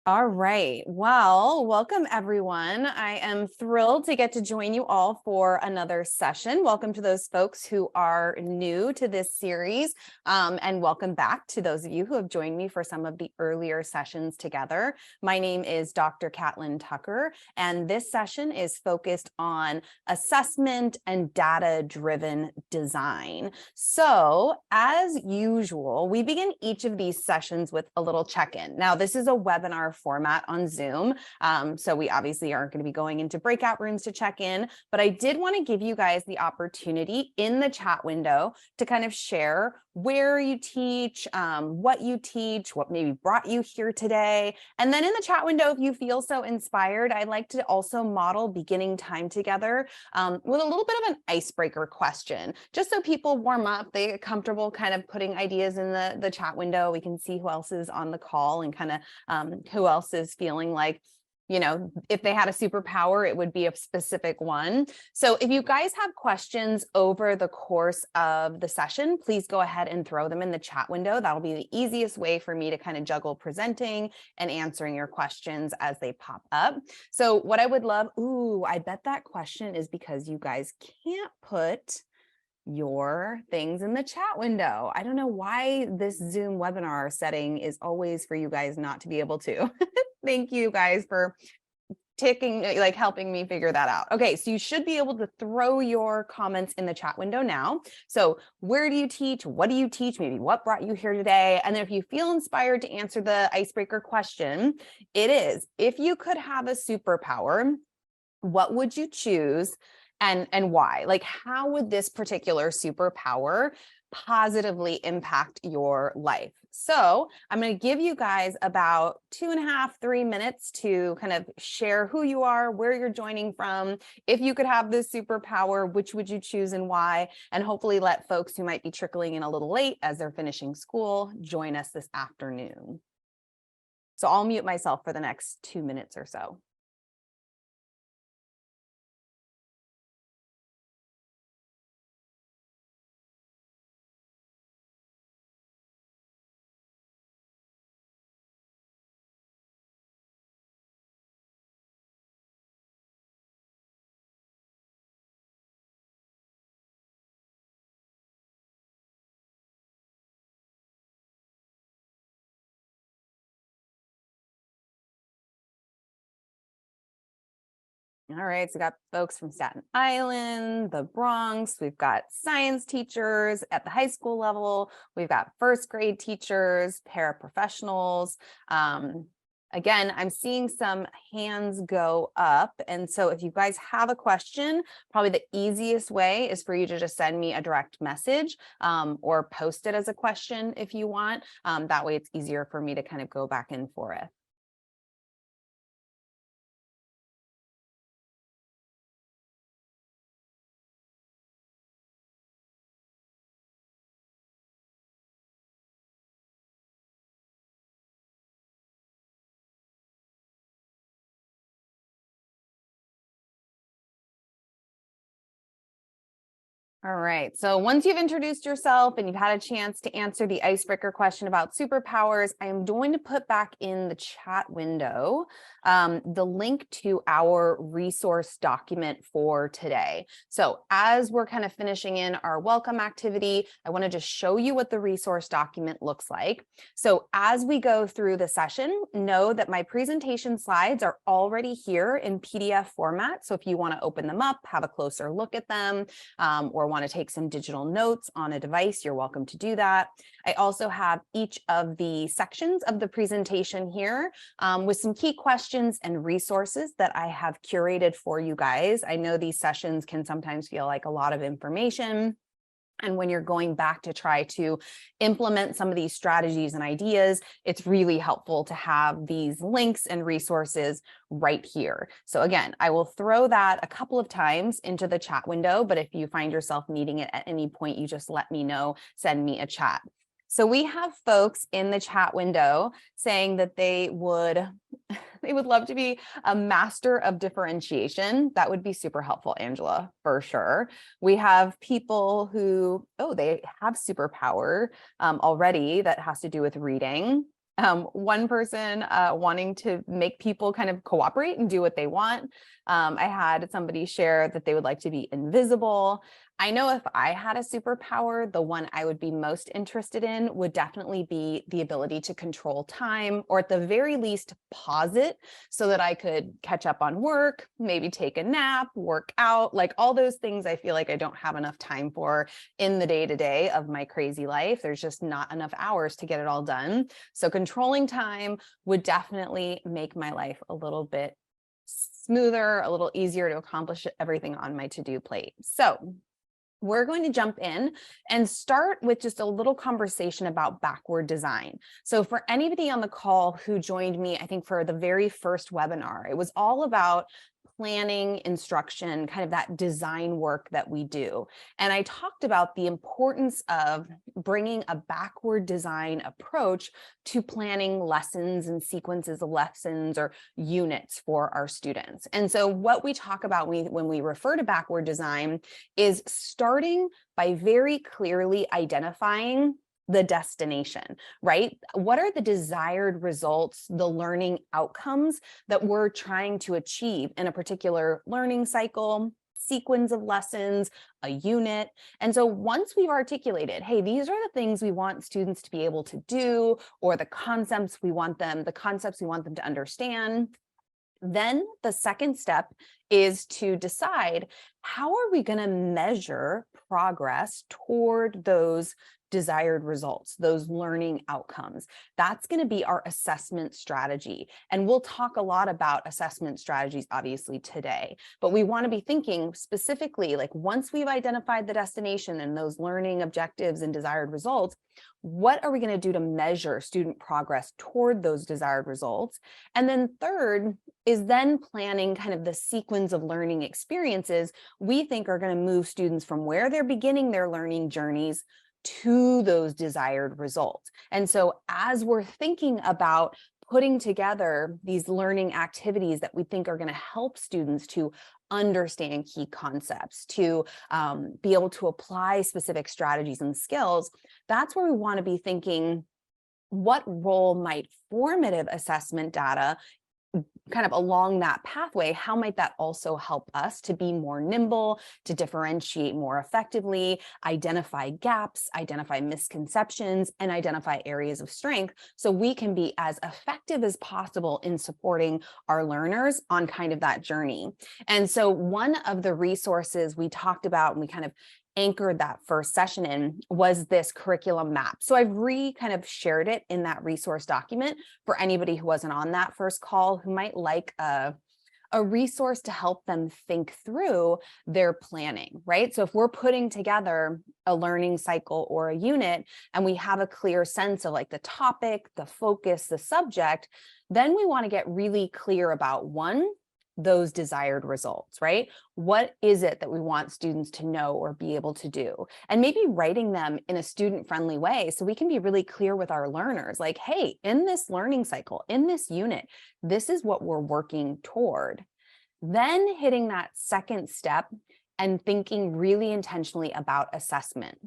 All right. Well, welcome everyone. I am thrilled to get to join you all for another session. Welcome to those folks who are new to this series, and welcome back to those of you who have joined me for some of the earlier sessions together. My name is Dr. Catlin Tucker, and this session is focused on assessment and data-driven design. So, as usual, we begin each of these sessions with a little check-in. Now, this is a webinar format on Zoom. So we obviously aren't going to be going into breakout rooms to check in, but I did want to give you guys the opportunity in the chat window to kind of share where you teach, what maybe brought you here today. And then in the chat window, if you feel so inspired, I'd like to also model beginning time together with a little bit of an icebreaker question, just so people warm up, they get comfortable kind of putting ideas in the chat window. We can see who else is on the call and kind of who else is feeling like, you know, if they had a superpower, it would be a specific one. So if you guys have questions over the course of the session, please go ahead and throw them in the chat window. That'll be the easiest way for me to kind of juggle presenting and answering your questions as they pop up. So what I would love, I bet that question is because you guys can't put your things in the chat window. I don't know why this Zoom webinar setting is always for you guys not to be able to. Thank you guys for helping me figure that out. Okay, so you should be able to throw your comments in the chat window now. So where do you teach? What do you teach? Maybe what brought you here today? And then if you feel inspired to answer the icebreaker question, it is, if you could have a superpower, what would you choose? And why? Like, how would this particular superpower positively impact your life? So I'm going to give you guys about 2.5, 3 minutes to kind of share who you are, where you're joining from. If you could have this superpower, which would you choose and why? And hopefully let folks who might be trickling in a little late as they're finishing school join us this afternoon. So I'll mute myself for the next 2 minutes or so. All right, so we got folks from Staten Island, the Bronx, we've got science teachers at the high school level, we've got first grade teachers, paraprofessionals. Again, I'm seeing some hands go up. And so if you guys have a question, probably the easiest way is for you to just send me a direct message or post it as a question if you want. That way it's easier for me to kind of go back and forth. All right, so once you've introduced yourself and you've had a chance to answer the icebreaker question about superpowers, I am going to put back in the chat window the link to our resource document for today. So as we're kind of finishing in our welcome activity, I want to just show you what the resource document looks like. So as we go through the session, know that my presentation slides are already here in PDF format. So if you want to open them up, have a closer look at them, or want to take some digital notes on a device, you're welcome to do that. I also have each of the sections of the presentation here with some key questions and resources that I have curated for you guys. I know these sessions can sometimes feel like a lot of information. And when you're going back to try to implement some of these strategies and ideas, it's really helpful to have these links and resources right here. So again, I will throw that a couple of times into the chat window, but if you find yourself needing it at any point, you just let me know, send me a chat. So we have folks in the chat window saying that they would love to be a master of differentiation. That would be super helpful, Angela, for sure. We have people who, they have superpower already that has to do with reading. One person wanting to make people kind of cooperate and do what they want. I had somebody share that they would like to be invisible. I know if I had a superpower, the one I would be most interested in would definitely be the ability to control time, or at the very least pause it so that I could catch up on work, maybe take a nap, work out, like all those things I feel like I don't have enough time for in the day-to-day of my crazy life. There's just not enough hours to get it all done. So controlling time would definitely make my life a little bit smoother, a little easier to accomplish everything on my to-do plate. So we're going to jump in and start with just a little conversation about backward design. So for anybody on the call who joined me, I think for the very first webinar, it was all about planning, instruction, kind of that design work that we do. And I talked about the importance of bringing a backward design approach to planning lessons and sequences of lessons or units for our students. And so what we talk about when we refer to backward design is starting by very clearly identifying the destination, right? What are the desired results, the learning outcomes that we're trying to achieve in a particular learning cycle, sequence of lessons, a unit? And so once we've articulated, hey, these are the things we want students to be able to do, or the concepts we want them to understand, then the second step is to decide, how are we going to measure progress toward those desired results, those learning outcomes? That's going to be our assessment strategy. And we'll talk a lot about assessment strategies, obviously, today, but we want to be thinking specifically, like once we've identified the destination and those learning objectives and desired results, what are we going to do to measure student progress toward those desired results? And then third is then planning kind of the sequence of learning experiences we think are going to move students from where they're beginning their learning journeys to those desired results. And so as we're thinking about putting together these learning activities that we think are going to help students to understand key concepts, to be able to apply specific strategies and skills, that's where we want to be thinking, what role might formative assessment data kind of along that pathway, how might that also help us to be more nimble, to differentiate more effectively, identify gaps, identify misconceptions, and identify areas of strength so we can be as effective as possible in supporting our learners on kind of that journey. And so one of the resources we talked about, and we kind of anchored that first session in, was this curriculum map. So I've kind of shared it in that resource document for anybody who wasn't on that first call who might like a resource to help them think through their planning, right? So if we're putting together a learning cycle or a unit and we have a clear sense of like the topic, the focus, the subject, then we want to get really clear about those desired results, right? What is it that we want students to know or be able to do? And maybe writing them in a student-friendly way so we can be really clear with our learners, like, hey, in this learning cycle, in this unit, this is what we're working toward. Then hitting that second step and thinking really intentionally about assessment.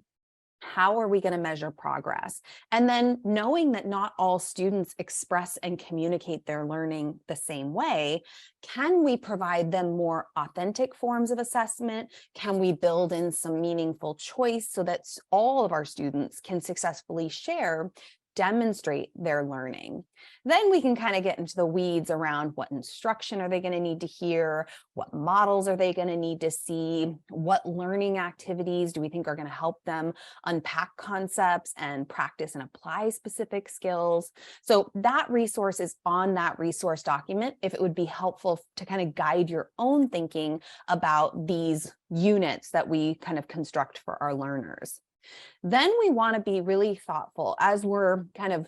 How are we going to measure progress? And then knowing that not all students express and communicate their learning the same way, can we provide them more authentic forms of assessment? Can we build in some meaningful choice so that all of our students can successfully demonstrate their learning? Then we can kind of get into the weeds around what instruction are they going to need to hear, what models are they going to need to see, what learning activities do we think are going to help them unpack concepts and practice and apply specific skills. So that resource is on that resource document if it would be helpful to kind of guide your own thinking about these units that we kind of construct for our learners. Then we want to be really thoughtful as we're kind of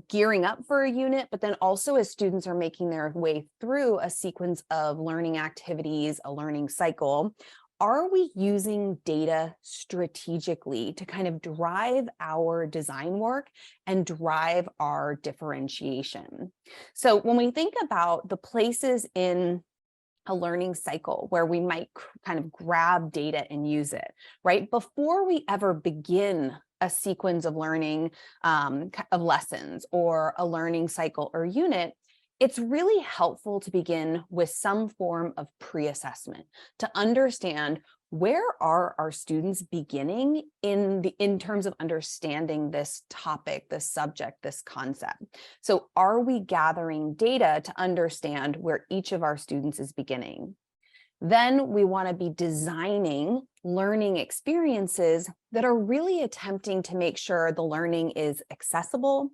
gearing up for a unit, but then also as students are making their way through a sequence of learning activities, a learning cycle. Are we using data strategically to kind of drive our design work and drive our differentiation? So when we think about the places in a learning cycle where we might kind of grab data and use it, right? Before we ever begin a sequence of learning of lessons or a learning cycle or unit, it's really helpful to begin with some form of pre-assessment to understand where are our students beginning in terms of understanding this topic, this subject, this concept. So are we gathering data to understand where each of our students is beginning? Then we want to be designing learning experiences that are really attempting to make sure the learning is accessible,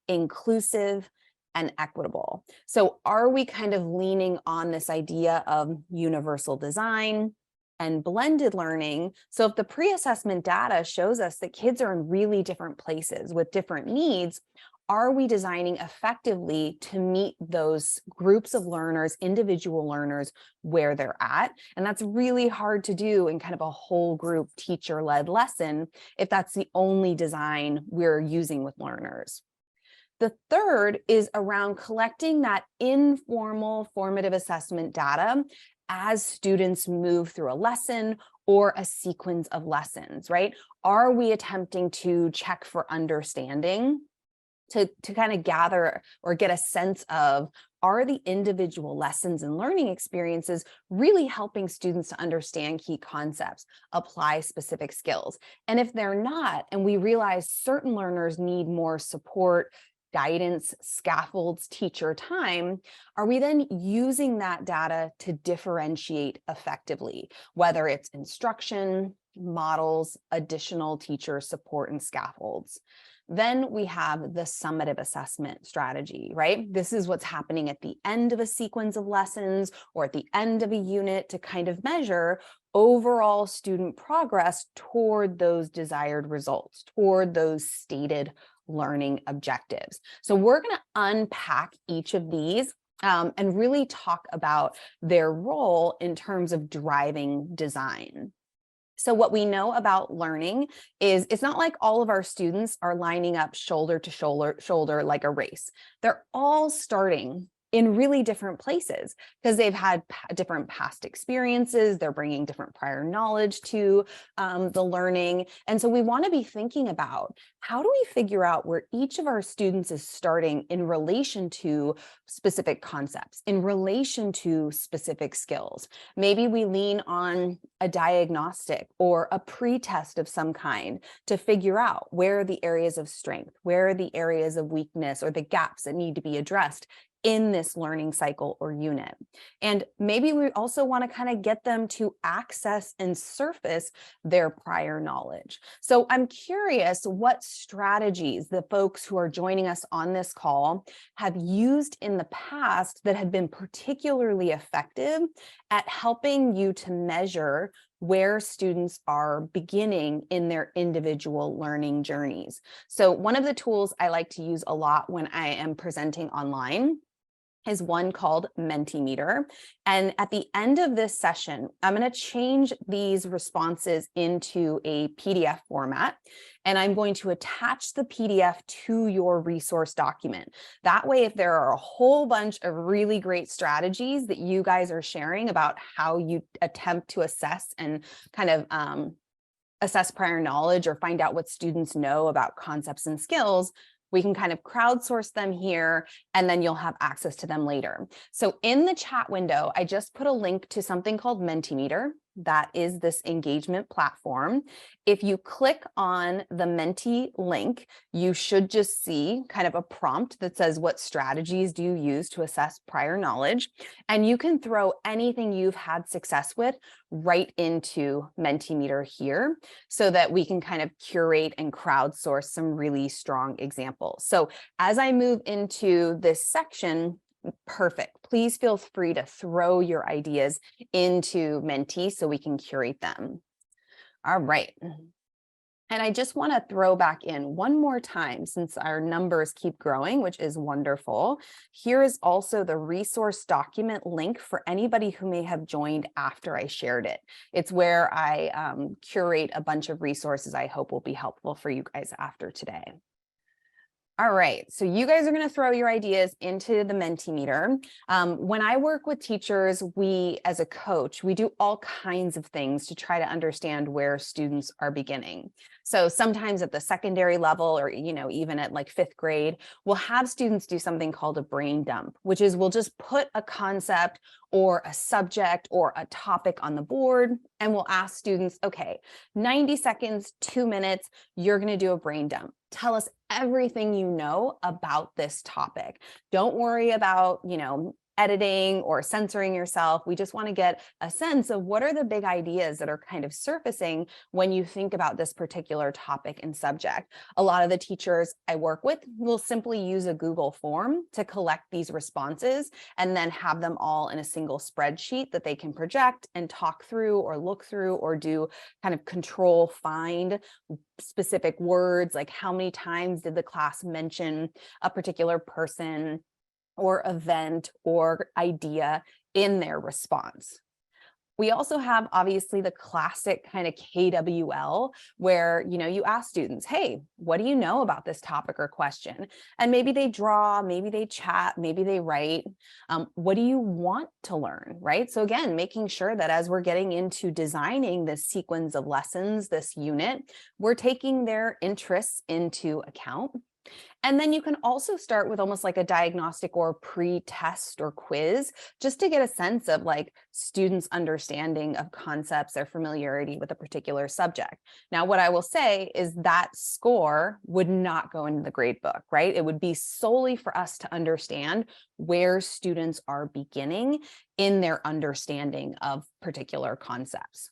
inclusive, and equitable. So are we kind of leaning on this idea of universal design and blended learning? So if the pre-assessment data shows us that kids are in really different places with different needs, are we designing effectively to meet those groups of learners, individual learners, where they're at? And that's really hard to do in kind of a whole group teacher-led lesson if that's the only design we're using with learners. The third is around collecting that informal formative assessment data as students move through a lesson or a sequence of lessons, right? Are we attempting to check for understanding? To kind of gather or get a sense of, are the individual lessons and learning experiences really helping students to understand key concepts, apply specific skills? And if they're not, and we realize certain learners need more support, guidance, scaffolds, teacher time, are we then using that data to differentiate effectively, whether it's instruction, models, additional teacher support, and scaffolds? Then we have the summative assessment strategy, right? This is what's happening at the end of a sequence of lessons or at the end of a unit to kind of measure overall student progress toward those desired results, toward those stated learning objectives. So we're going to unpack each of these and really talk about their role in terms of driving design. So what we know about learning is it's not like all of our students are lining up shoulder to shoulder like a race. They're all starting in really different places because they've had different past experiences. They're bringing different prior knowledge to the learning. And so we want to be thinking about, how do we figure out where each of our students is starting in relation to specific concepts, in relation to specific skills? Maybe we lean on a diagnostic or a pre-test of some kind to figure out where are the areas of strength, where are the areas of weakness or the gaps that need to be addressed in this learning cycle or unit. And maybe we also want to kind of get them to access and surface their prior knowledge. So I'm curious what strategies the folks who are joining us on this call have used in the past that have been particularly effective at helping you to measure where students are beginning in their individual learning journeys. So one of the tools I like to use a lot when I am presenting online is one called Mentimeter. And at the end of this session, I'm going to change these responses into a PDF format, and I'm going to attach the PDF to your resource document. That way, if there are a whole bunch of really great strategies that you guys are sharing about how you attempt to assess and kind of assess prior knowledge or find out what students know about concepts and skills, we can kind of crowdsource them here, and then you'll have access to them later. So in the chat window, I just put a link to something called Mentimeter. That is this engagement platform. If you click on the Menti link, you should just see kind of a prompt that says, what strategies do you use to assess prior knowledge? And you can throw anything you've had success with right into Mentimeter here so that we can kind of curate and crowdsource some really strong examples. So as I move into this section, perfect. Please feel free to throw your ideas into Menti so we can curate them. All right. And I just want to throw back in one more time, since our numbers keep growing, which is wonderful. Here is also the resource document link for anybody who may have joined after I shared it. It's where I curate a bunch of resources I hope will be helpful for you guys after today. All right, so you guys are going to throw your ideas into the Mentimeter. When I work with teachers, as a coach, we do all kinds of things to try to understand where students are beginning. So sometimes at the secondary level, or even at like 5th grade, we'll have students do something called a brain dump, which is we'll just put a concept or a subject or a topic on the board, and we'll ask students, okay, 90 seconds, 2 minutes, you're going to do a brain dump. Tell us everything you know about this topic. Don't worry about, editing or censoring yourself. We just want to get a sense of what are the big ideas that are kind of surfacing when you think about this particular topic and subject. A lot of the teachers I work with will simply use a Google form to collect these responses and then have them all in a single spreadsheet that they can project and talk through or look through or do kind of control find specific words, like how many times did the class mention a particular person or event or idea in their response. We also have obviously the classic kind of KWL where, you ask students, hey, what do you know about this topic or question? And maybe they draw, maybe they chat, maybe they write. What do you want to learn, right? So again, making sure that as we're getting into designing this sequence of lessons, this unit, we're taking their interests into account. And then you can also start with almost like a diagnostic or pre-test or quiz, just to get a sense of like students' understanding of concepts, their familiarity with a particular subject. Now, what I will say is that score would not go into the grade book, right? It would be solely for us to understand where students are beginning in their understanding of particular concepts.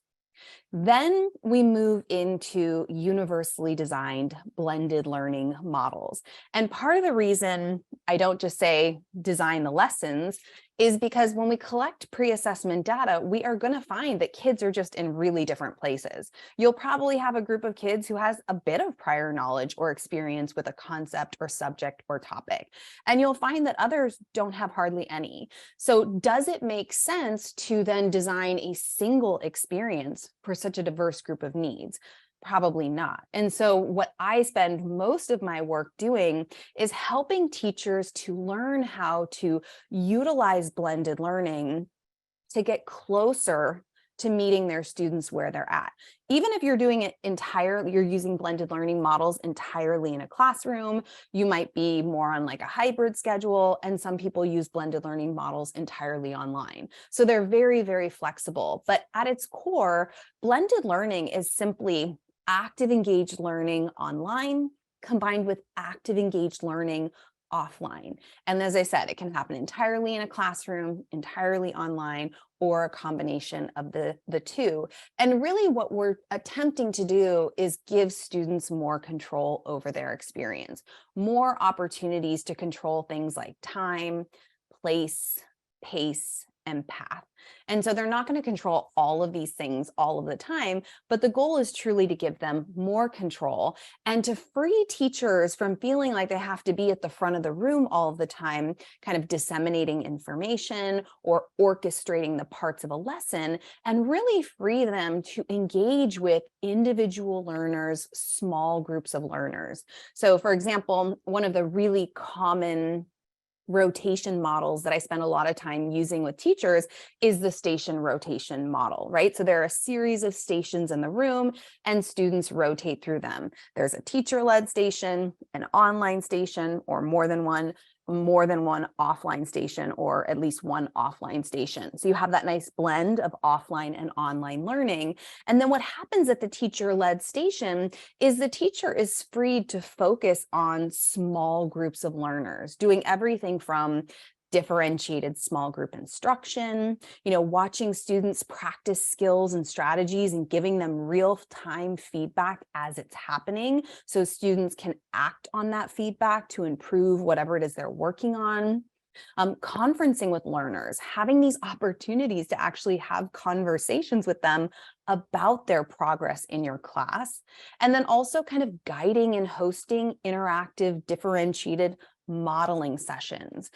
Then we move into universally designed blended learning models. And part of the reason I don't just say design the lessons is because when we collect pre-assessment data, we are going to find that kids are just in really different places. You'll probably have a group of kids who has a bit of prior knowledge or experience with a concept or subject or topic, and you'll find that others don't have hardly any. So does it make sense to then design a single experience for such a diverse group of needs? Probably not. And so what I spend most of my work doing is helping teachers to learn how to utilize blended learning to get closer to meeting their students where they're at. Even if you're doing it entirely, you're using blended learning models entirely in a classroom, you might be more on like a hybrid schedule, and some people use blended learning models entirely online. So they're very, very flexible. But at its core, blended learning is simply active engaged learning online combined with active engaged learning offline. And as I said, it can happen entirely in a classroom, entirely online, or a combination of the two. And really what we're attempting to do is give students more control over their experience, more opportunities to control things like time, place, pace, and path. And so they're not going to control all of these things all of the time, but the goal is truly to give them more control and to free teachers from feeling like they have to be at the front of the room all of the time, kind of disseminating information or orchestrating the parts of a lesson, and really free them to engage with individual learners, small groups of learners. So for example, one of the really common rotation models that I spend a lot of time using with teachers is the station rotation model, right? So there are a series of stations in the room and students rotate through them. There's a teacher-led station, an online station, or more than one offline station, or at least one offline station. So you have that nice blend of offline and online learning. And then what happens at the teacher-led station is the teacher is free to focus on small groups of learners, doing everything from differentiated small group instruction, watching students practice skills and strategies and giving them real-time feedback as it's happening, so students can act on that feedback to improve whatever it is they're working on. Conferencing with learners, having these opportunities to actually have conversations with them about their progress in your class, and then also kind of guiding and hosting interactive, differentiated modeling sessions.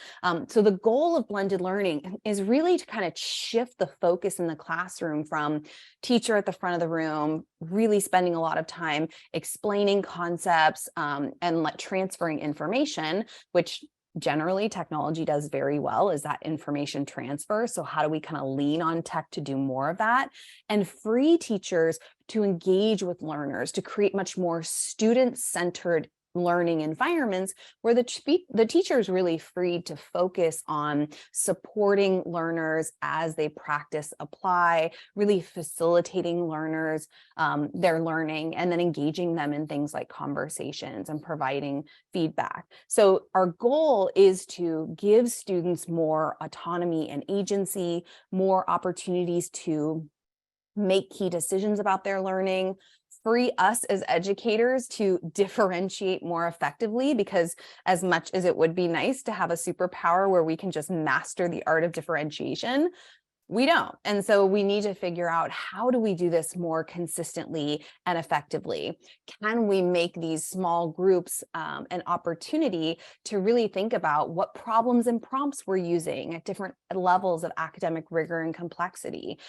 So the goal of blended learning is really to kind of shift the focus in the classroom from teacher at the front of the room, really spending a lot of time explaining concepts and transferring information, which generally technology does very well, is that information transfer. So how do we kind of lean on tech to do more of that and free teachers to engage with learners, to create much more student-centered learning environments where the teacher is really free to focus on supporting learners as they practice, apply, really facilitating learners their learning, and then engaging them in things like conversations and providing feedback. So our goal is to give students more autonomy and agency, more opportunities to make key decisions about their learning, free us as educators to differentiate more effectively, because as much as it would be nice to have a superpower where we can just master the art of differentiation, we don't. And so we need to figure out, how do we do this more consistently and effectively? Can we make these small groups an opportunity to really think about what problems and prompts we're using at different levels of academic rigor and complexity?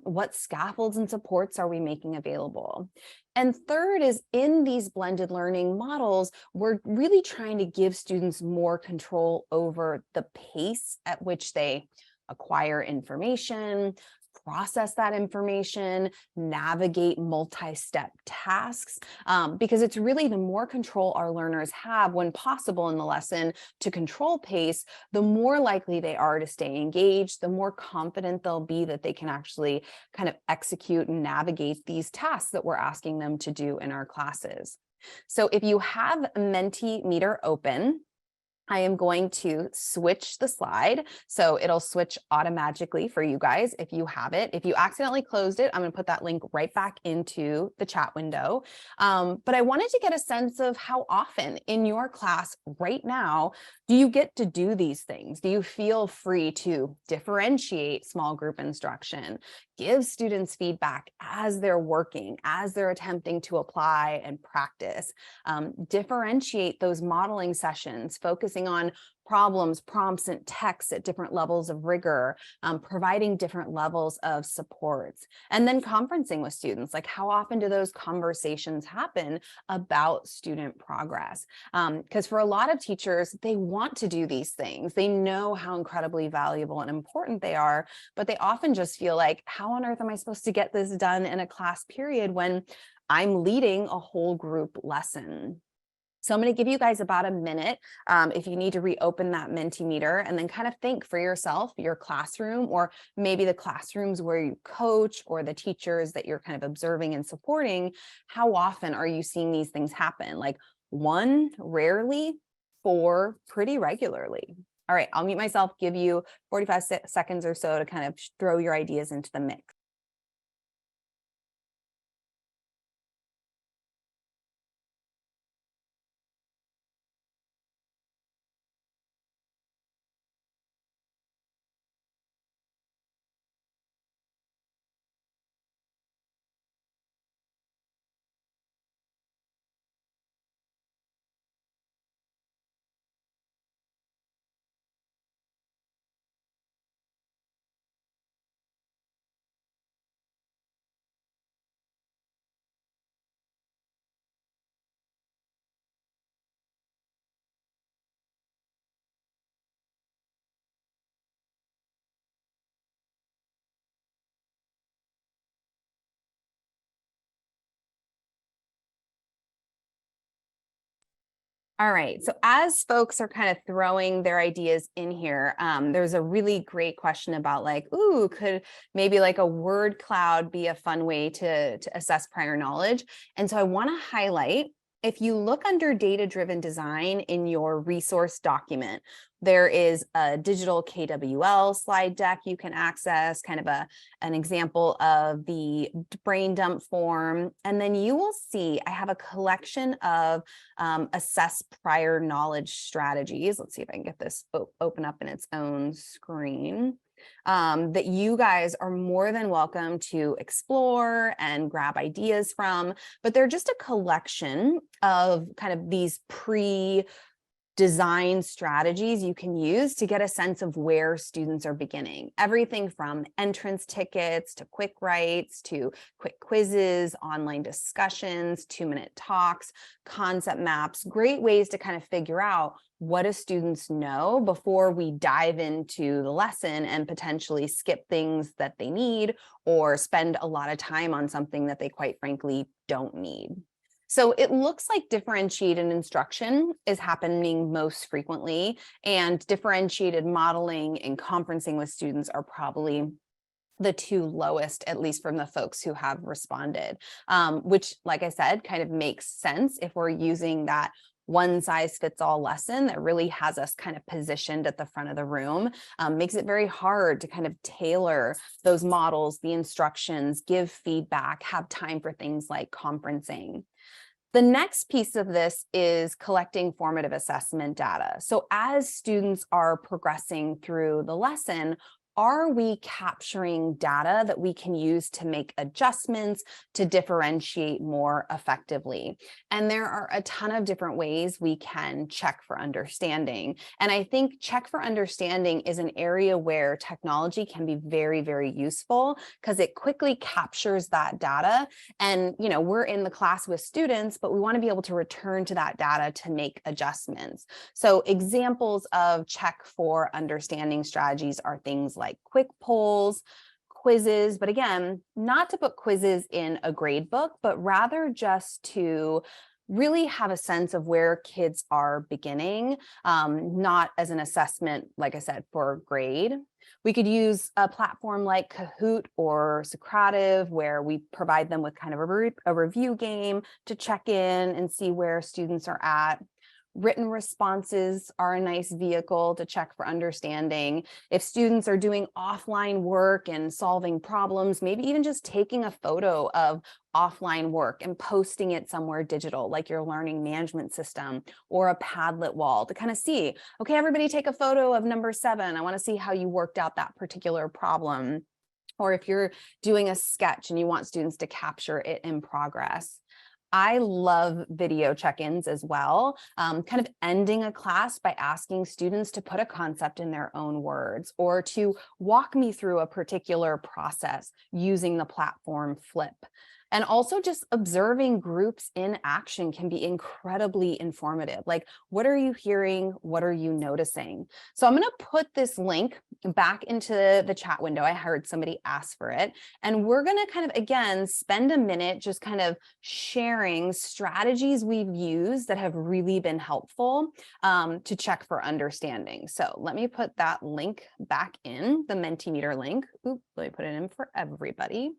What scaffolds and supports are we making available? And third is, in these blended learning models, we're really trying to give students more control over the pace at which they acquire information, process that information, navigate multi-step tasks, because it's really, the more control our learners have when possible in the lesson to control pace, the more likely they are to stay engaged, the more confident they'll be that they can actually kind of execute and navigate these tasks that we're asking them to do in our classes. So if you have Mentimeter open, I am going to switch the slide, so it'll switch automatically for you guys if you have it. If you accidentally closed it, I'm going to put that link right back into the chat window. But I wanted to get a sense of how often in your class right now do you get to do these things? Do you feel free to differentiate small group instruction, give students feedback as they're working, as they're attempting to apply and practice, differentiate those modeling sessions, focusing on problems, prompts, and texts at different levels of rigor, providing different levels of supports, and then conferencing with students? Like, how often do those conversations happen about student progress? Because for a lot of teachers, they want to do these things. They know how incredibly valuable and important they are, but they often just feel like, how on earth am I supposed to get this done in a class period when I'm leading a whole group lesson? So I'm going to give you guys about a minute if you need to reopen that Mentimeter, and then kind of think for yourself, your classroom, or maybe the classrooms where you coach, or the teachers that you're kind of observing and supporting. How often are you seeing these things happen? Like 1, rarely; 4, pretty regularly. All right, I'll mute myself, give you 45 seconds or so to kind of throw your ideas into the mix. All right, so as folks are kind of throwing their ideas in here, there's a really great question about, like, ooh, could maybe like a word cloud be a fun way to assess prior knowledge? And so I want to highlight, if you look under data-driven design in your resource document, there is a digital KWL slide deck you can access, kind of an example of the brain dump form. And then you will see I have a collection of assess prior knowledge strategies. Let's see if I can get this open up in its own screen. That you guys are more than welcome to explore and grab ideas from, but they're just a collection of kind of these design strategies you can use to get a sense of where students are beginning. Everything from entrance tickets to quick writes to quick quizzes, online discussions, 2-minute talks, concept maps, great ways to kind of figure out what do students know before we dive into the lesson and potentially skip things that they need or spend a lot of time on something that they quite frankly don't need. So it looks like differentiated instruction is happening most frequently, and differentiated modeling and conferencing with students are probably the two lowest, at least from the folks who have responded, which, like I said, kind of makes sense if we're using that one size fits all lesson that really has us kind of positioned at the front of the room. Makes it very hard to kind of tailor those models, the instructions, give feedback, have time for things like conferencing. The next piece of this is collecting formative assessment data. So as students are progressing through the lesson, are we capturing data that we can use to make adjustments to differentiate more effectively? And there are a ton of different ways we can check for understanding. And I think check for understanding is an area where technology can be very, very useful because it quickly captures that data. And, you know, we're in the class with students, but we want to be able to return to that data to make adjustments. So examples of check for understanding strategies are things like quick polls, quizzes, but again, not to put quizzes in a grade book, but rather just to really have a sense of where kids are beginning, not as an assessment, like I said, for grade. We could use a platform like Kahoot or Socrative, where we provide them with kind of a review game to check in and see where students are at. Written responses are a nice vehicle to check for understanding. If students are doing offline work and solving problems, maybe even just taking a photo of offline work and posting it somewhere digital, like your learning management system or a Padlet wall, to kind of see, okay, everybody take a photo of number 7. I want to see how you worked out that particular problem. Or if you're doing a sketch and you want students to capture it in progress. I love video check-ins as well, kind of ending a class by asking students to put a concept in their own words or to walk me through a particular process using the platform Flip. And also just observing groups in action can be incredibly informative. Like, what are you hearing? What are you noticing? So I'm going to put this link back into the chat window. I heard somebody ask for it. And we're going to kind of, again, spend a minute just kind of sharing strategies we've used that have really been helpful to check for understanding. So let me put that link back in, the Mentimeter link. Oops, let me put it in for everybody.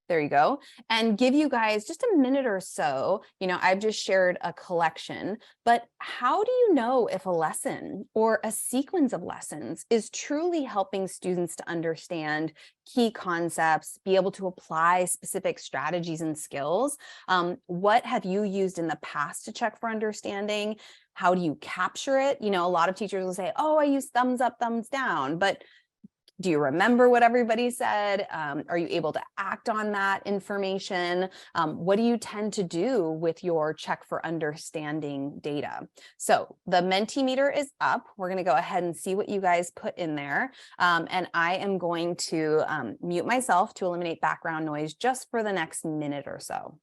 There you go. And give you guys just a minute or so. You know, I've just shared a collection, but how do you know if a lesson or a sequence of lessons is truly helping students to understand key concepts, be able to apply specific strategies and skills? What have you used in the past to check for understanding? How do you capture it? You know, a lot of teachers will say, oh, I use thumbs up, thumbs down, but do you remember what everybody said? Are you able to act on that information? What do you tend to do with your check for understanding data? So the Mentimeter is up. We're going to go ahead and see what you guys put in there. And I am going to mute myself to eliminate background noise just for the next minute or so.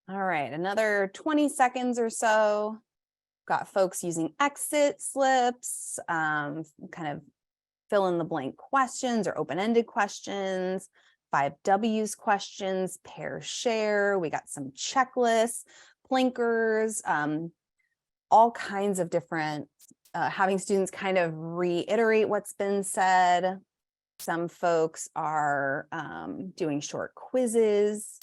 All right, another 20 seconds or so. got folks using exit slips, kind of fill in the blank questions or open-ended questions, 5Ws questions, pair share. We got some checklists, blinkers, all kinds of different, having students kind of reiterate what's been said. Some folks are doing short quizzes.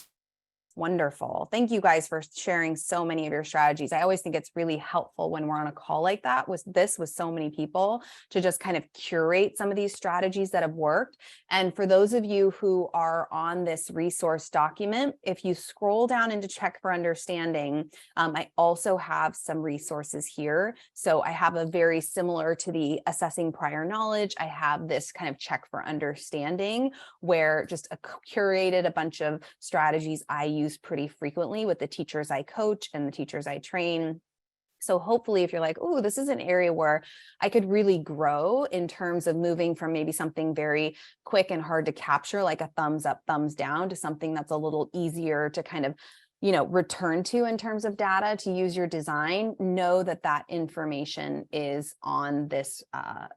Wonderful. Thank you guys for sharing so many of your strategies. I always think it's really helpful when we're on a call like that with so many people to just kind of curate some of these strategies that have worked. And for those of you who are on this resource document, if you scroll down into Check for Understanding, I also have some resources here. So I have a very similar to the assessing prior knowledge. I have this kind of Check for Understanding where just curated a bunch of strategies I use pretty frequently with the teachers I coach and the teachers I train. So hopefully if you're like, oh, this is an area where I could really grow in terms of moving from maybe something very quick and hard to capture, like a thumbs up, thumbs down, to something that's a little easier to kind of return to in terms of data to use your design, know that that information is on this,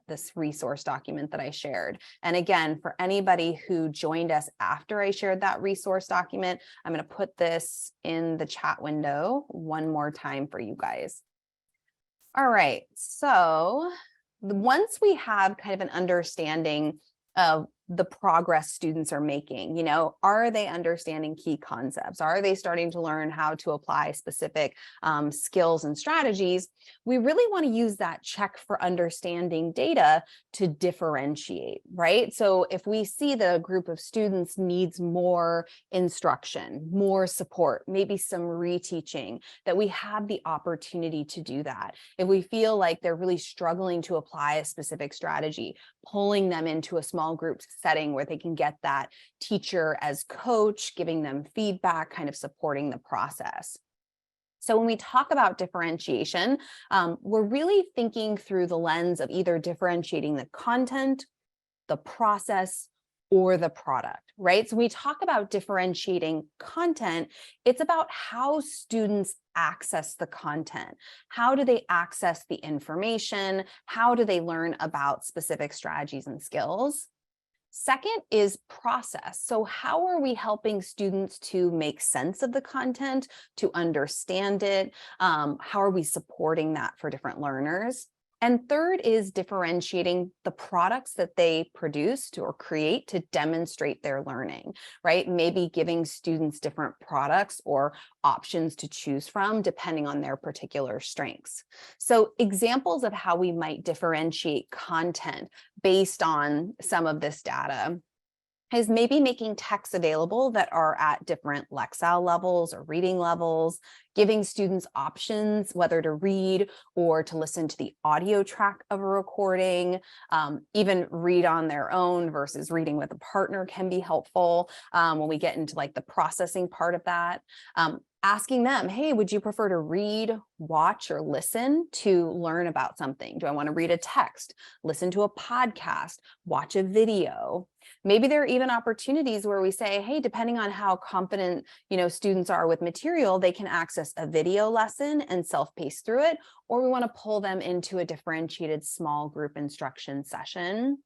this resource document that I shared. And again, for anybody who joined us after I shared that resource document, I'm going to put this in the chat window one more time for you guys. All right, so once we have kind of an understanding of the progress students are making, are they understanding key concepts? Are they starting to learn how to apply specific skills and strategies? We really want to use that Check for Understanding data to differentiate, right? So if we see that a group of students needs more instruction, more support, maybe some reteaching, that we have the opportunity to do that. If we feel like they're really struggling to apply a specific strategy, pulling them into a small group setting where they can get that teacher as coach, giving them feedback, kind of supporting the process. So when we talk about differentiation, we're really thinking through the lens of either differentiating the content, the process, or the product, right? So when we talk about differentiating content, it's about how students access the content. How do they access the information? How do they learn about specific strategies and skills? Second is process. So how are we helping students to make sense of the content, to understand it? How are we supporting that for different learners? And third is differentiating the products that they produce or create to demonstrate their learning, right? Maybe giving students different products or options to choose from depending on their particular strengths. So examples of how we might differentiate content based on some of this data is maybe making texts available that are at different Lexile levels or reading levels, giving students options whether to read or to listen to the audio track of a recording, even read on their own versus reading with a partner can be helpful when we get into like the processing part of that. Asking them, hey, would you prefer to read, watch, or listen to learn about something? Do I want to read a text, listen to a podcast, watch a video? Maybe there are even opportunities where we say, hey, depending on how confident, students are with material, they can access a video lesson and self-pace through it, or we want to pull them into a differentiated small group instruction session.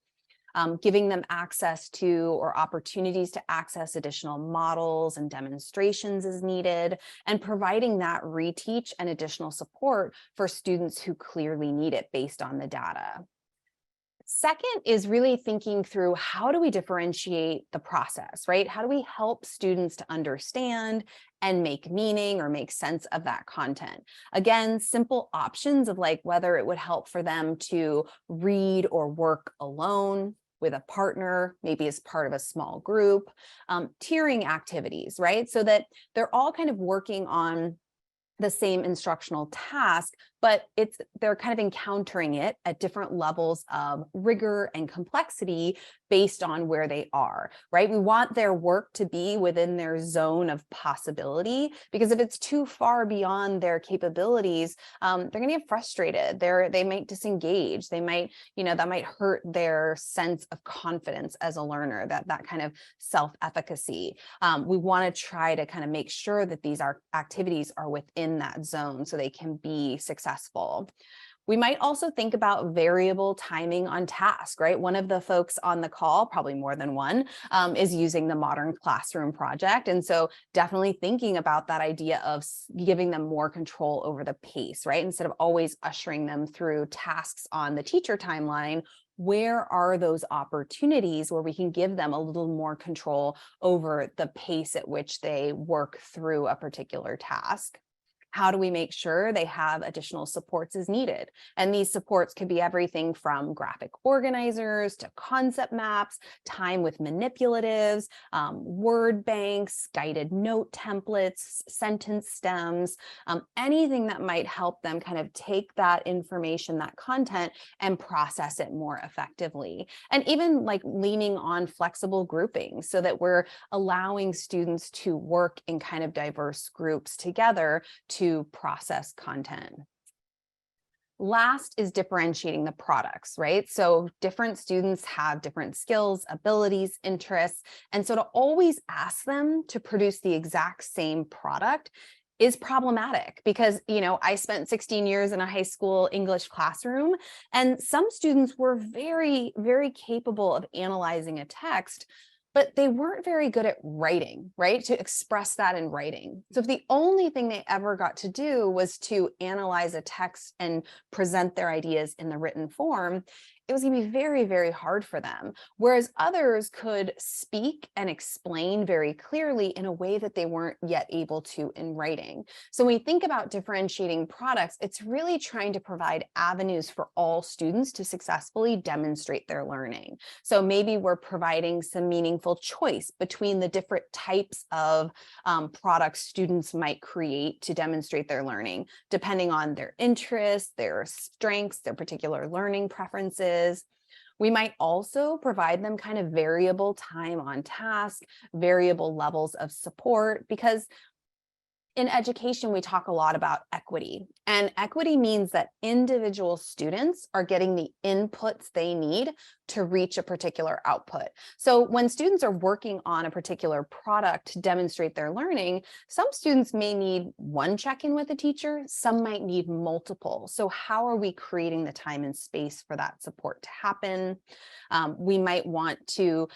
Giving them access to or opportunities to access additional models and demonstrations as needed, and providing that reteach and additional support for students who clearly need it based on the data. Second is really thinking through how do we differentiate the process, right? How do we help students to understand and make meaning or make sense of that content? Again, simple options of like whether it would help for them to read or work alone, with a partner, maybe as part of a small group, tiering activities, right? So that they're all kind of working on the same instructional task, but they're kind of encountering it at different levels of rigor and complexity based on where they are, right? We want their work to be within their zone of possibility, because if it's too far beyond their capabilities, they're going to get frustrated. They might disengage. They might, that might hurt their sense of confidence as a learner, that kind of self-efficacy. We want to try to kind of make sure that these activities are within in that zone so they can be successful. We might also think about variable timing on task, right? One of the folks on the call, probably more than one, is using the Modern Classroom project. And so definitely thinking about that idea of giving them more control over the pace, right? Instead of always ushering them through tasks on the teacher timeline, where are those opportunities where we can give them a little more control over the pace at which they work through a particular task? How do we make sure they have additional supports as needed? And these supports could be everything from graphic organizers to concept maps, time with manipulatives, word banks, guided note templates, sentence stems, anything that might help them kind of take that information, that content, and process it more effectively. And even like leaning on flexible grouping so that we're allowing students to work in kind of diverse groups together to process content. Last is differentiating the products, right? So different students have different skills, abilities, interests. And so to always ask them to produce the exact same product is problematic because, I spent 16 years in a high school English classroom, and some students were very, very capable of analyzing a text, but they weren't very good at writing, right? To express that in writing. So if the only thing they ever got to do was to analyze a text and present their ideas in the written form, it was going to be very, very hard for them. Whereas others could speak and explain very clearly in a way that they weren't yet able to in writing. So when we think about differentiating products, it's really trying to provide avenues for all students to successfully demonstrate their learning. So maybe we're providing some meaningful choice between the different types of products students might create to demonstrate their learning, depending on their interests, their strengths, their particular learning preferences. We might also provide them kind of variable time on task, variable levels of support, because in education, we talk a lot about equity, and equity means that individual students are getting the inputs they need to reach a particular output. So when students are working on a particular product to demonstrate their learning, some students may need one check-in with a teacher, some might need multiple. So how are we creating the time and space for that support to happen? We might want to,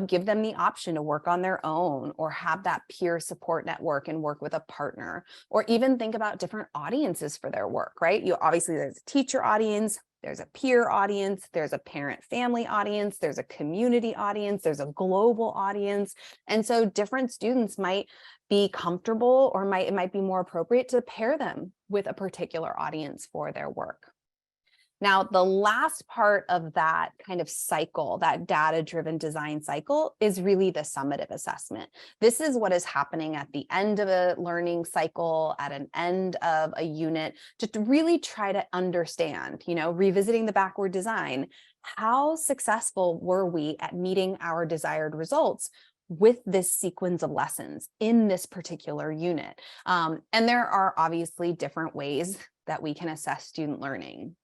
give them the option to work on their own or have that peer support network and work with a partner, or even think about different audiences for their work, right? Obviously there's a teacher audience, there's a peer audience, there's a parent family audience, there's a community audience, there's a global audience. And so different students might be comfortable, or it might be more appropriate to pair them with a particular audience for their work. Now, the last part of that kind of cycle, that data-driven design cycle, is really the summative assessment. This is what is happening at the end of a learning cycle, at an end of a unit, to really try to understand, revisiting the backward design. How successful were we at meeting our desired results with this sequence of lessons in this particular unit? And there are obviously different ways that we can assess student learning.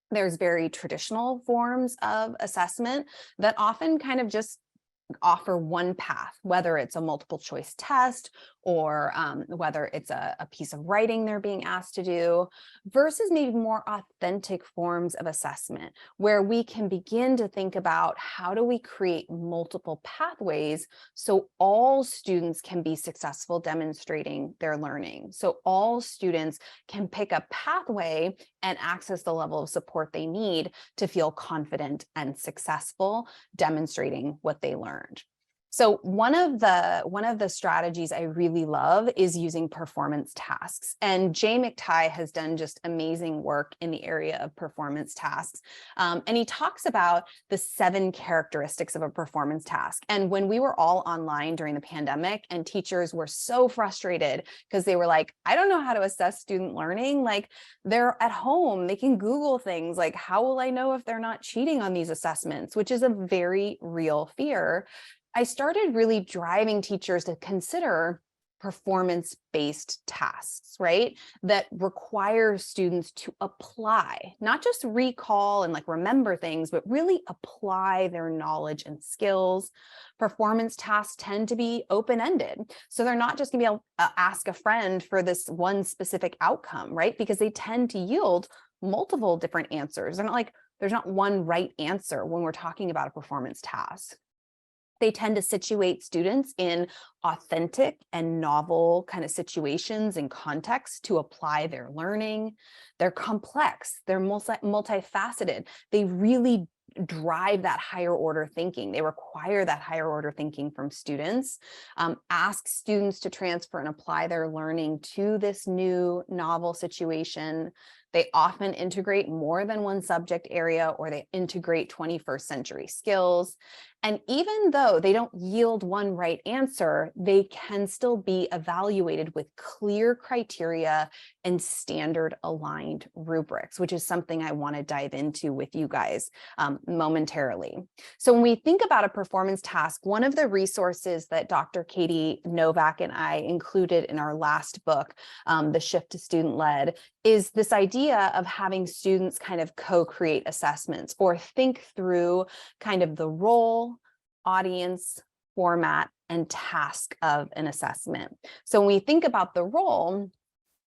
There's very traditional forms of assessment that often kind of just offer one path, whether it's a multiple choice test or whether it's a piece of writing they're being asked to do, versus maybe more authentic forms of assessment, where we can begin to think about how do we create multiple pathways so all students can be successful demonstrating their learning. So all students can pick a pathway and access the level of support they need to feel confident and successful demonstrating what they learned. So one of the strategies I really love is using performance tasks. And Jay McTighe has done just amazing work in the area of performance tasks. And he talks about the 7 characteristics of a performance task. And when we were all online during the pandemic and teachers were so frustrated because they were like, I don't know how to assess student learning. Like, they're at home, they can Google things. Like, how will I know if they're not cheating on these assessments, which is a very real fear. I started really driving teachers to consider performance-based tasks, right? That require students to apply, not just recall and like remember things, but really apply their knowledge and skills. Performance tasks tend to be open-ended. So they're not just gonna be able to ask a friend for this one specific outcome, right? Because they tend to yield multiple different answers. They're not like, there's not one right answer when we're talking about a performance task. They tend to situate students in authentic and novel kind of situations and contexts to apply their learning. They're complex, they're multifaceted. They really drive that higher order thinking. They require that higher order thinking from students. Ask students to transfer and apply their learning to this new novel situation. They often integrate more than one subject area, or they integrate 21st century skills. And even though they don't yield one right answer, they can still be evaluated with clear criteria and standard aligned rubrics, which is something I want to dive into with you guys momentarily. So when we think about a performance task, one of the resources that Dr. Katie Novak and I included in our last book, The Shift to Student-Led, is this idea of having students kind of co-create assessments or think through kind of the role, audience, format, and task of an assessment. So when we think about the role,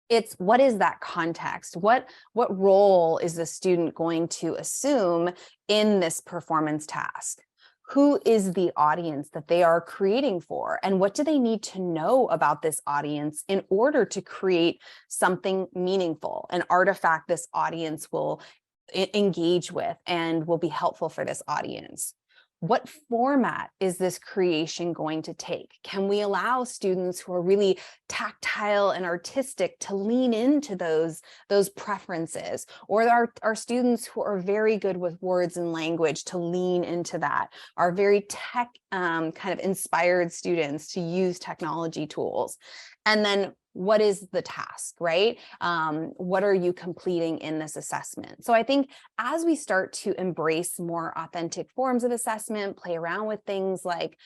it's what is that context? What role is the student going to assume in this performance task? Who is the audience that they are creating for? And what do they need to know about this audience in order to create something meaningful, an artifact this audience will engage with and will be helpful for this audience? What format is this creation going to take? Can we allow students who are really tactile and artistic to lean into those preferences? Or our students who are very good with words and language to lean into that? Our very tech kind of inspired students to use technology tools? And then what is the task, right? What are you completing in this assessment? So I think as we start to embrace more authentic forms of assessment, play around with things like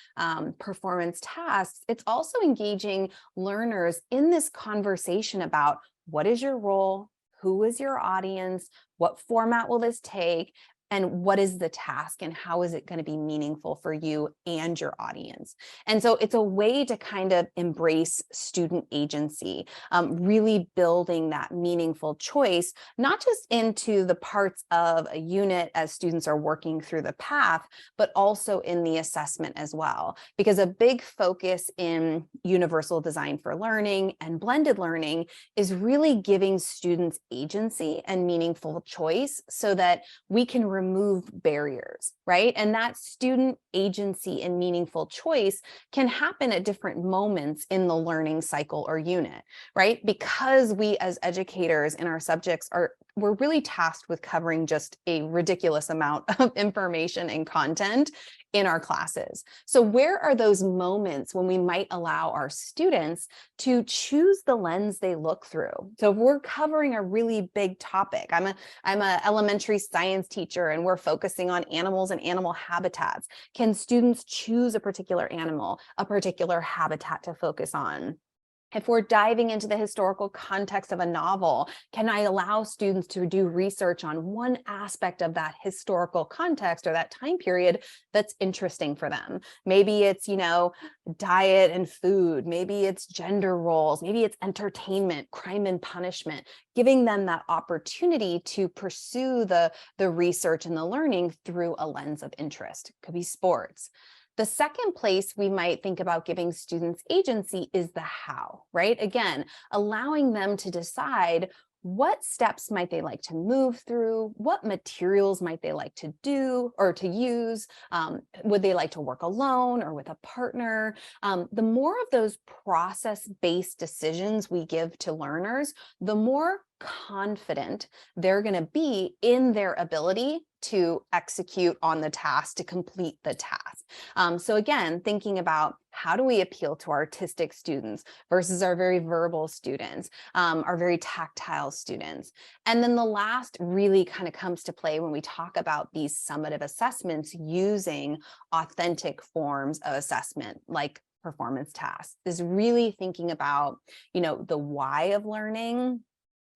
performance tasks, it's also engaging learners in this conversation about what is your role, who is your audience, what format will this take, and what is the task and how is it going to be meaningful for you and your audience? And so it's a way to kind of embrace student agency, really building that meaningful choice, not just into the parts of a unit as students are working through the path, but also in the assessment as well. Because a big focus in universal design for learning and blended learning is really giving students agency and meaningful choice so that we can remove barriers, right? And that student agency and meaningful choice can happen at different moments in the learning cycle or unit, right? Because we as educators in our subjects we're really tasked with covering just a ridiculous amount of information and content in our classes. So where are those moments when we might allow our students to choose the lens they look through? So if we're covering a really big topic, I'm an elementary science teacher and we're focusing on animals and animal habitats. Can students choose a particular animal, a particular habitat to focus on? If we're diving into the historical context of a novel, can I allow students to do research on one aspect of that historical context or that time period that's interesting for them? Maybe it's, diet and food, maybe it's gender roles, maybe it's entertainment, crime and punishment, giving them that opportunity to pursue the research and the learning through a lens of interest. It could be sports. The second place we might think about giving students agency is the how, right? Again, allowing them to decide what steps might they like to move through, what materials might they like to do or to use, would they like to work alone or with a partner? The more of those process-based decisions we give to learners, the more confident they're going to be in their ability to execute on the task, to complete the task. So again, thinking about how do we appeal to artistic students versus our very verbal students, our very tactile students. And then the last really kind of comes to play when we talk about these summative assessments using authentic forms of assessment, like performance tasks, is really thinking about, the why of learning,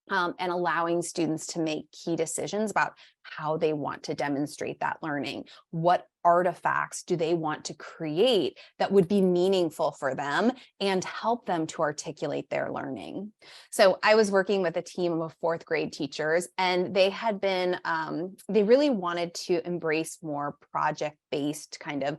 and allowing students to make key decisions about how they want to demonstrate that learning. What artifacts do they want to create that would be meaningful for them and help them to articulate their learning? So I was working with a team of fourth grade teachers, and they had been, they really wanted to embrace more project-based kind of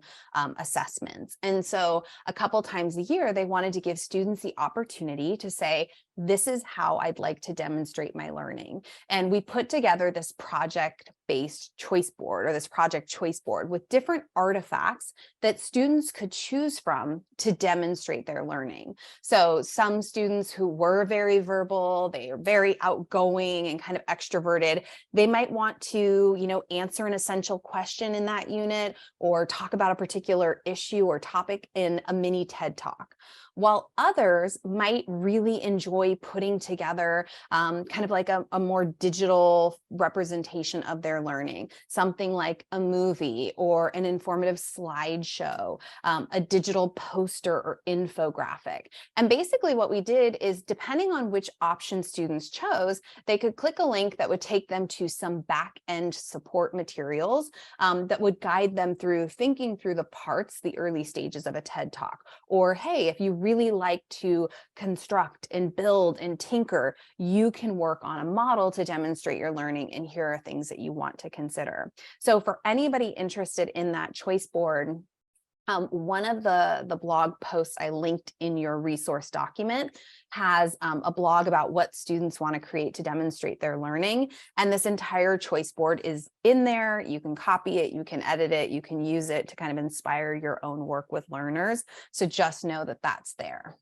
assessments. And so a couple times a year, they wanted to give students the opportunity to say, this is how I'd like to demonstrate my learning. And we put together this project-based choice board, or this project choice board, with different artifacts that students could choose from to demonstrate their learning. So some students who were very verbal, they are very outgoing and kind of extroverted, they might want to, answer an essential question in that unit, or talk about a particular issue or topic in a mini TED Talk. While others might really enjoy putting together kind of like a more digital representation of their learning, something like a movie or an informative slideshow, a digital poster or infographic. And basically what we did is, depending on which option students chose, they could click a link that would take them to some back-end support materials that would guide them through thinking through the parts, the early stages of a TED Talk. Or, hey, if you really like to construct and build and tinker, you can work on a model to demonstrate your learning, and here are things that you want to consider. So for anybody interested in that choice board, one of the blog posts I linked in your resource document has a blog about what students want to create to demonstrate their learning. And this entire choice board is in there. You can copy it, you can edit it, you can use it to kind of inspire your own work with learners. So just know that that's there.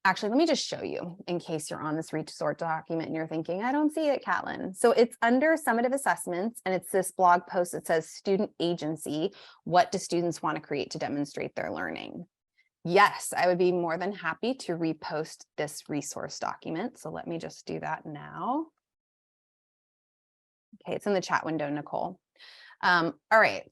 Actually, let me just show you in case you're on this resource document and you're thinking, I don't see it, Catlin. So it's under summative assessments, and it's this blog post that says student agency. What do students want to create to demonstrate their learning? Yes, I would be more than happy to repost this resource document. So let me just do that now. Okay, it's in the chat window, Nicole. All right.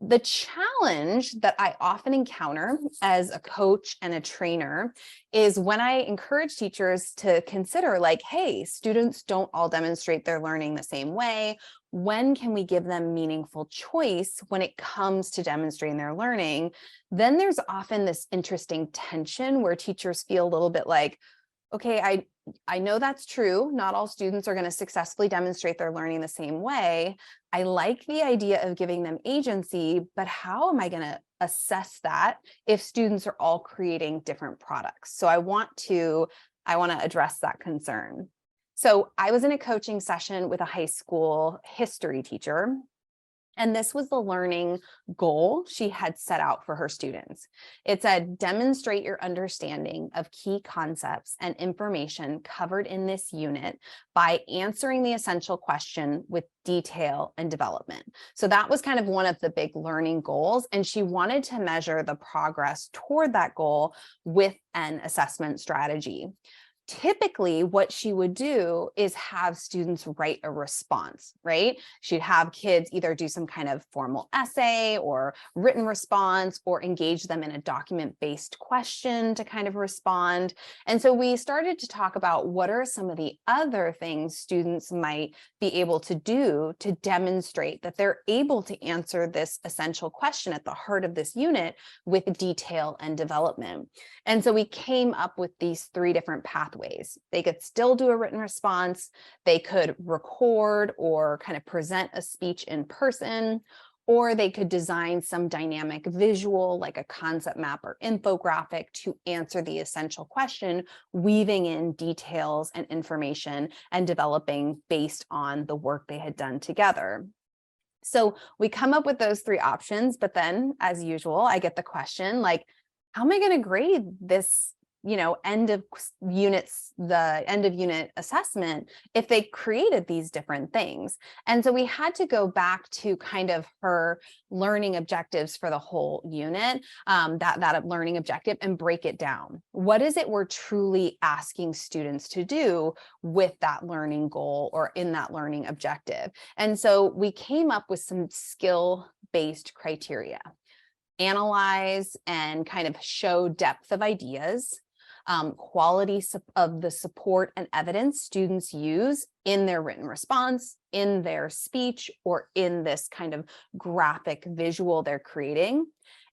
The challenge that I often encounter as a coach and a trainer is when I encourage teachers to consider, like, hey, students don't all demonstrate their learning the same way. When can we give them meaningful choice when it comes to demonstrating their learning? Then there's often this interesting tension where teachers feel a little bit like, okay, I know that's true. Not all students are going to successfully demonstrate their learning the same way. I like the idea of giving them agency, but how am I going to assess that if students are all creating different products? So I want to address that concern. So I was in a coaching session with a high school history teacher, and this was the learning goal she had set out for her students. It said, demonstrate your understanding of key concepts and information covered in this unit by answering the essential question with detail and development. So that was kind of one of the big learning goals, and she wanted to measure the progress toward that goal with an assessment strategy. Typically, what she would do is have students write a response, right? She'd have kids either do some kind of formal essay or written response, or engage them in a document-based question to kind of respond. And so we started to talk about what are some of the other things students might be able to do to demonstrate that they're able to answer this essential question at the heart of this unit with detail and development. And so we came up with these 3 different pathways. They could still do a written response, they could record or kind of present a speech in person, or they could design some dynamic visual like a concept map or infographic to answer the essential question, weaving in details and information and developing based on the work they had done together. So we come up with those 3 options, but then, as usual, I get the question like, how am I going to grade this end of unit assessment if they created these different things? And so we had to go back to kind of her learning objectives for the whole unit, that learning objective, and break it down. What is it we're truly asking students to do with that learning goal or in that learning objective? And so we came up with some skill-based criteria. analyze and kind of show depth of ideas, quality of the support and evidence students use in their written response, in their speech, or in this kind of graphic visual they're creating.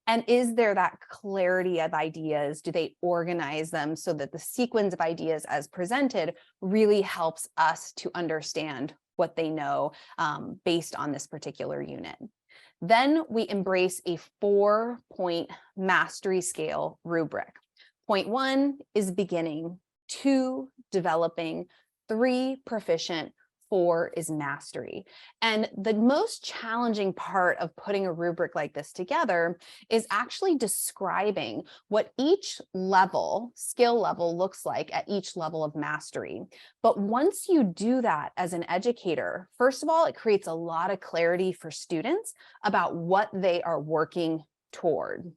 And is there that clarity of ideas? Do they organize them so that the sequence of ideas as presented really helps us to understand what they know based on this particular unit? Then we embrace a 4-point mastery scale rubric. Point 1 is beginning, 2, developing, 3, proficient, 4 is mastery. And the most challenging part of putting a rubric like this together is actually describing what each level, skill level, looks like at each level of mastery. But once you do that as an educator, first of all, it creates a lot of clarity for students about what they are working toward.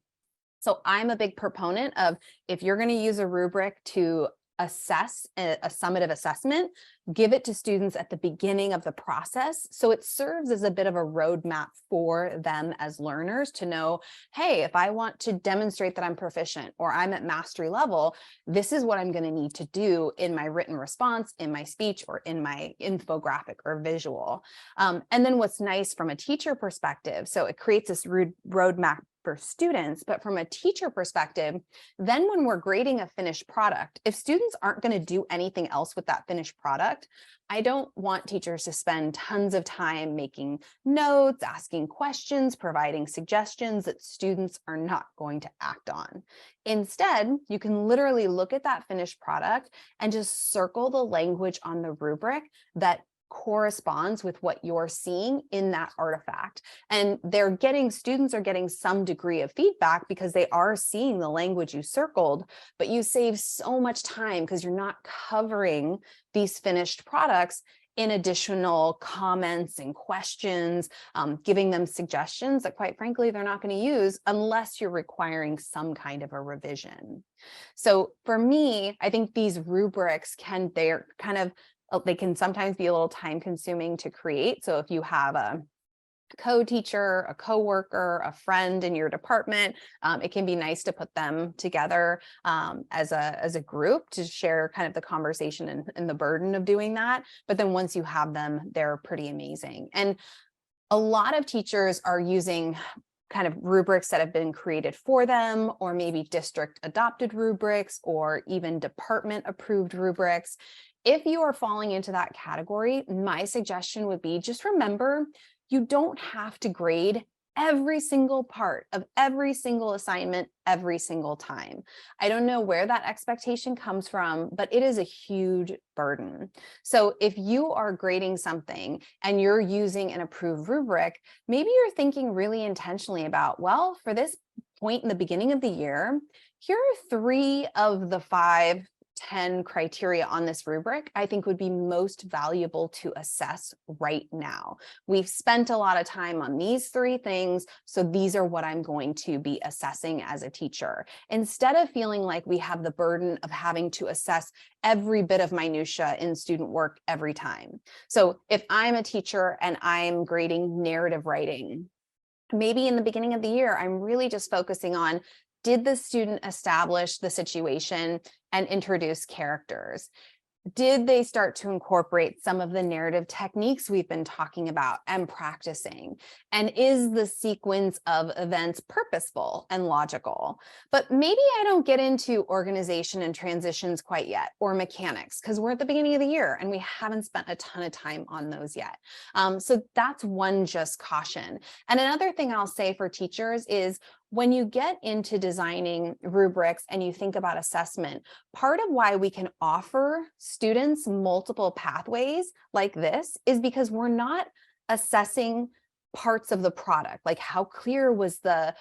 So I'm a big proponent of, if you're going to use a rubric to assess a summative assessment, give it to students at the beginning of the process, so it serves as a bit of a roadmap for them as learners to know, hey, if I want to demonstrate that I'm proficient or I'm at mastery level, this is what I'm going to need to do in my written response, in my speech, or in my infographic or visual. And then what's nice from a teacher perspective, so it creates this roadmap for students, but from a teacher perspective, then when we're grading a finished product, if students aren't going to do anything else with that finished product, I don't want teachers to spend tons of time making notes, asking questions, providing suggestions that students are not going to act on. Instead, you can literally look at that finished product and just circle the language on the rubric that corresponds with what you're seeing in that artifact. And students are getting some degree of feedback because they are seeing the language you circled, but you save so much time because you're not covering these finished products in additional comments and questions, giving them suggestions that, quite frankly, they're not going to use unless you're requiring some kind of a revision. So for me, I think these rubrics they can sometimes be a little time consuming to create. So if you have a co-teacher, a co-worker, a friend in your department, it can be nice to put them together as a group to share kind of the conversation and the burden of doing that. But then once you have them, they're pretty amazing. And a lot of teachers are using kind of rubrics that have been created for them, or maybe district adopted rubrics, or even department approved rubrics. If you are falling into that category, my suggestion would be, just remember, you don't have to grade every single part of every single assignment every single time. I don't know where that expectation comes from, but it is a huge burden. So if you are grading something and you're using an approved rubric, maybe you're thinking really intentionally about, well, for this point in the beginning of the year, here are 3 of the 5 10 criteria on this rubric I think would be most valuable to assess right now. We've spent a lot of time on these 3 things, so these are what I'm going to be assessing as a teacher. Instead of feeling like we have the burden of having to assess every bit of minutia in student work every time. So if I'm a teacher and I'm grading narrative writing, maybe in the beginning of the year, I'm really just focusing on, did the student establish the situation and introduce characters? Did they start to incorporate some of the narrative techniques we've been talking about and practicing? And is the sequence of events purposeful and logical? But maybe I don't get into organization and transitions quite yet, or mechanics, because we're at the beginning of the year and we haven't spent a ton of time on those yet. So that's one just caution. And another thing I'll say for teachers is, when you get into designing rubrics and you think about assessment, part of why we can offer students multiple pathways like this is because we're not assessing parts of the product, like how clear was the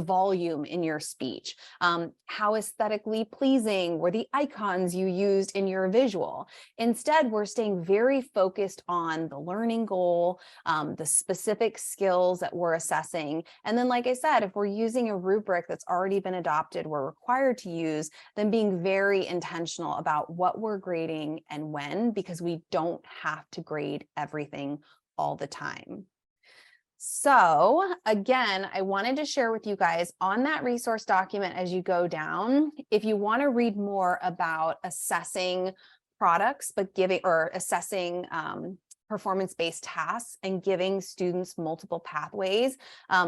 volume in your speech, how aesthetically pleasing were the icons you used in your visual. Instead, we're staying very focused on the learning goal, the specific skills that we're assessing. And then, like I said, if we're using a rubric that's already been adopted, we're required to use, then being very intentional about what we're grading and when, because we don't have to grade everything all the time. So again, I wanted to share with you guys on that resource document as you go down, if you want to read more about assessing products, but giving or assessing performance-based tasks and giving students multiple pathways.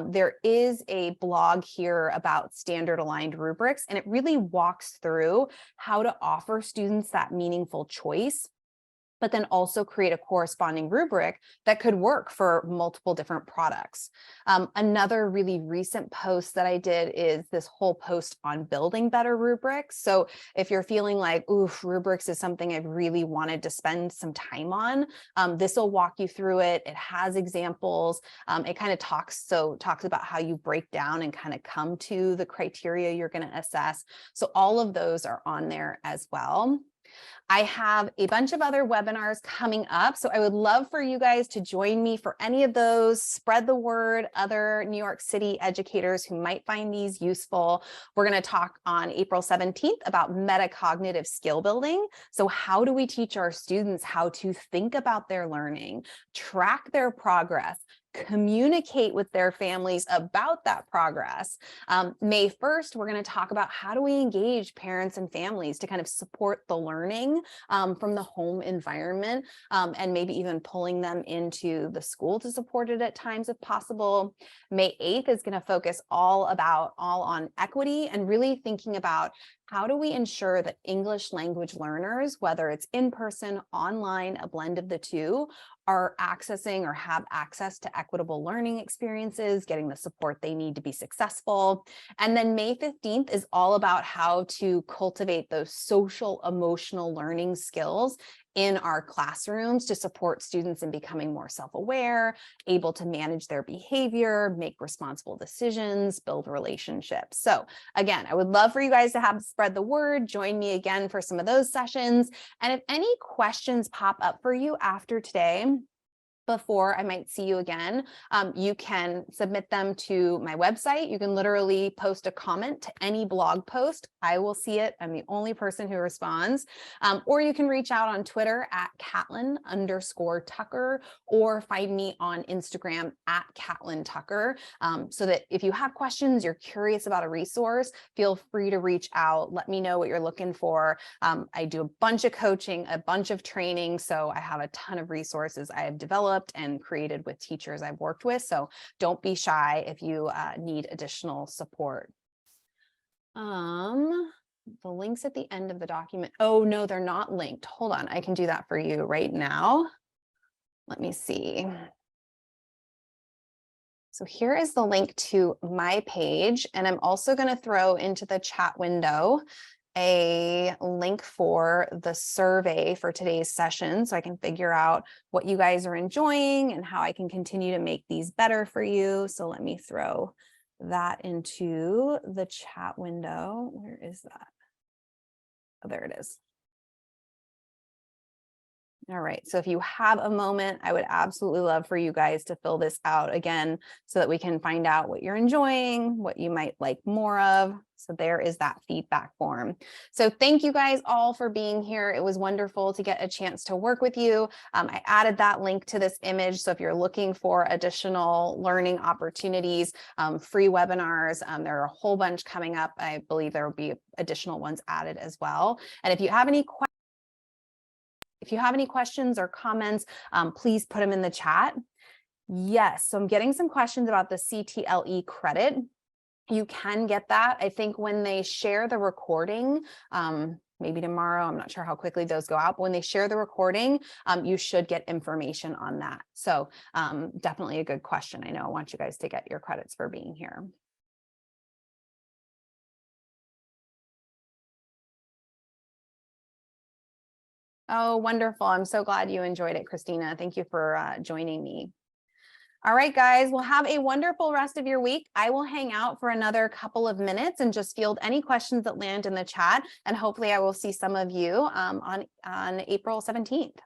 There is a blog here about standard aligned rubrics, and it really walks through how to offer students that meaningful choice, but then also create a corresponding rubric that could work for multiple different products. Another really recent post that I did is this whole post on building better rubrics. So if you're feeling like, oof, rubrics is something I've really wanted to spend some time on, this will walk you through it. It has examples. It kind of talks about how you break down and kind of come to the criteria you're going to assess. So all of those are on there as well. I have a bunch of other webinars coming up, so I would love for you guys to join me for any of those. Spread the word, other New York City educators who might find these useful. We're going to talk on April 17th about metacognitive skill building. So how do we teach our students how to think about their learning, track their progress, communicate with their families about that progress. May 1st, we're going to talk about how do we engage parents and families to kind of support the learning from the home environment, and maybe even pulling them into the school to support it at times if possible. May 8th is going to focus all on equity and really thinking about how do we ensure that English language learners, whether it's in person, online, a blend of the two, are accessing or have access to equitable learning experiences, getting the support they need to be successful. And then May 15th is all about how to cultivate those social emotional learning skills in our classrooms to support students in becoming more self-aware, able to manage their behavior, make responsible decisions, build relationships. So again, I would love for you guys to spread the word, join me again for some of those sessions. And if any questions pop up for you after today, before I might see you again, you can submit them to my website. You can literally post a comment to any blog post. I will see it. I'm the only person who responds. Or you can reach out on Twitter at Catlin_Tucker, or find me on Instagram at Catlin Tucker. So that if you have questions, you're curious about a resource, feel free to reach out. Let me know what you're looking for. I do a bunch of coaching, a bunch of training. So I have a ton of resources I have developed and created with teachers I've worked with. So don't be shy if you need additional support. The links at the end of the document. Oh, no, they're not linked. Hold on. I can do that for you right now. Let me see. So here is the link to my page. And I'm also going to throw into the chat window a link for the survey for today's session, so I can figure out what you guys are enjoying and how I can continue to make these better for you. So let me throw that into the chat window. Where is that? Oh, there it is. All right, so if you have a moment, I would absolutely love for you guys to fill this out again so that we can find out what you're enjoying, what you might like more of. So there is that feedback form. So thank you guys all for being here. It was wonderful to get a chance to work with you. I added that link to this image. So if you're looking for additional learning opportunities, free webinars, there are a whole bunch coming up. I believe there will be additional ones added as well. And if you have any questions or comments, please put them in the chat. Yes, so I'm getting some questions about the CTLE credit. You can get that. I think when they share the recording, maybe tomorrow, I'm not sure how quickly those go out, but when they share the recording, you should get information on that. So definitely a good question. I know I want you guys to get your credits for being here. Oh, wonderful. I'm so glad you enjoyed it, Christina. Thank you for joining me. All right, guys, well, have a wonderful rest of your week. I will hang out for another couple of minutes and just field any questions that land in the chat. And hopefully I will see some of you on April 17th.